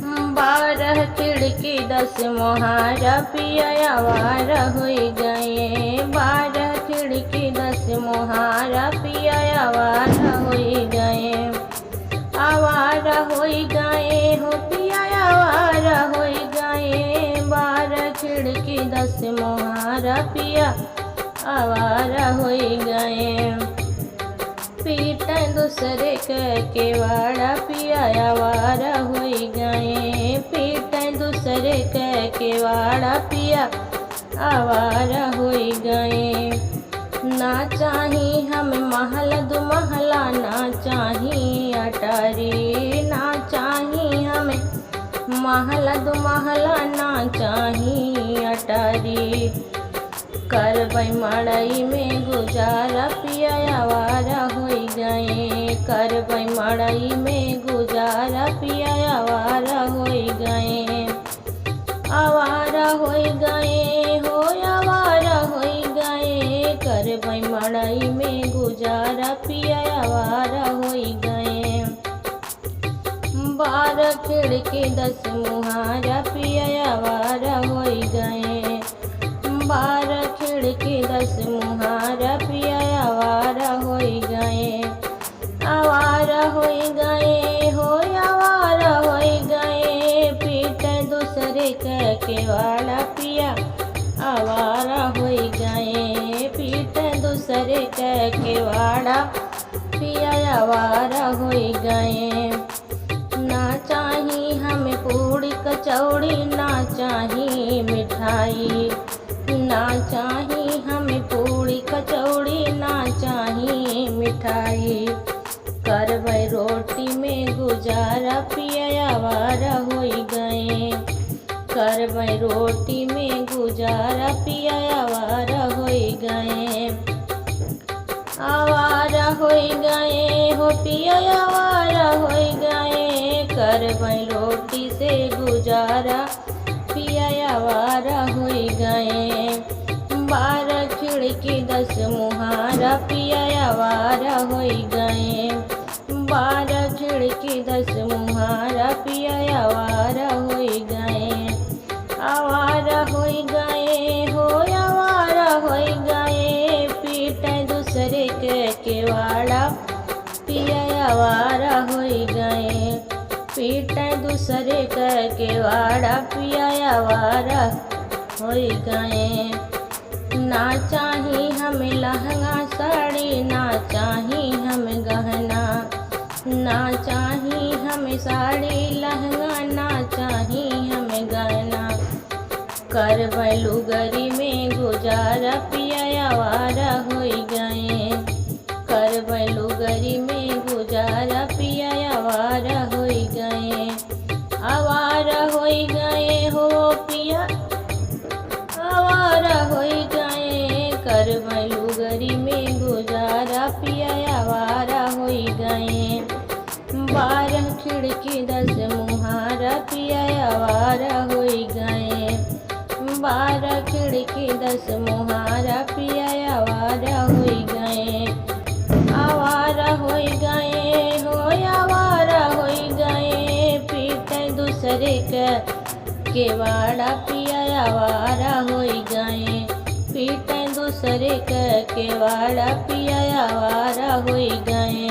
बारह खिड़की दस मोहारा पिया आवारा होई गए। बारह खिड़की दस मोहारा पिया आवारा होई गए। आवारा होई गए हो पिया आवारा होई गए। बारह खिड़की दस मोहारा पिया आवारा होई गए। पीटे दूसरे के वाड़ा पिया आवारा होई गए। पीटे दूसरे के वाड़ा पिया आवारा होई गए। ना चाही हमें महल दो महला, ना चाही अटारी। ना चाही हमें महल दो महला, ना चाही अटारी। करबै मड़ई में गुजारा पिया आवारा होई गए। करबै मड़ई में गुजारा पिया आवारा होई गए। आवारा होई गए हो आवारा होई गए। करबै मड़ई में गुजारा पिया आवारा होई गए। बारह खिड़की दस मुहारा पिया आवारा होई गए। बारह खिड़की दस मुहारा पिया आवारा होई गए। आवारा होई गए हो आवारा होई गए। पीटे दूसरे के वाड़ा पिया आवारा होई गए। पीटे दूसरे के वाड़ा पिया आवारा होई गए। ना चाही हमें पूड़ी कचौड़ी, ना चाही मिठाई। ना चाही हमें पूड़ी कचौड़ी, ना चाही मिठाई। करबै रोटी में गुजारा पिया आवारा होई गए। करबै रोटी में गुजारा पिया आवारा होई गए। आवारा होई गए हो पिया आवारा होई गए। करबै रोटी से गुजारा पिया आवारा होई गए। बारह खिड़की दस मुहारा पिया आवारा होई गए। बारह खिड़की दस मुहारा पिया आवारा होई गए। आवारा होई गए हो आवारा होई गए। पीटे दूसरे के वाड़ा पिया आवारा होई गए। पीटे दूसरे के वाड़ा पिया आवारा होई गए। ना चाही हमें लहंगा साड़ी, ना चाही हमें गहना। ना चाही हमें साड़ी लहंगा, ना चाही हमें गहना। करबै लुगरी में गुजारा पिया आवारा होई गए। करबै लुगरी में गुजारा पिया आवारा होई गए। आवारा होई गए हो पिया आवारा होई गए। करबै लुगरी में गुजारा पिया आवारा होई गए। बारह खिड़की दस मुहारा पिया आवारा होई गए। बारह खिड़की दस मुहारा पिया आवारा होई गए। आवारा होई गए हो आवारा होई गए। पीटे दूसरे के वाड़ा पिया आवारा होई गए। पीटे दूसरे के वाड़ा पिया आवारा होई गए।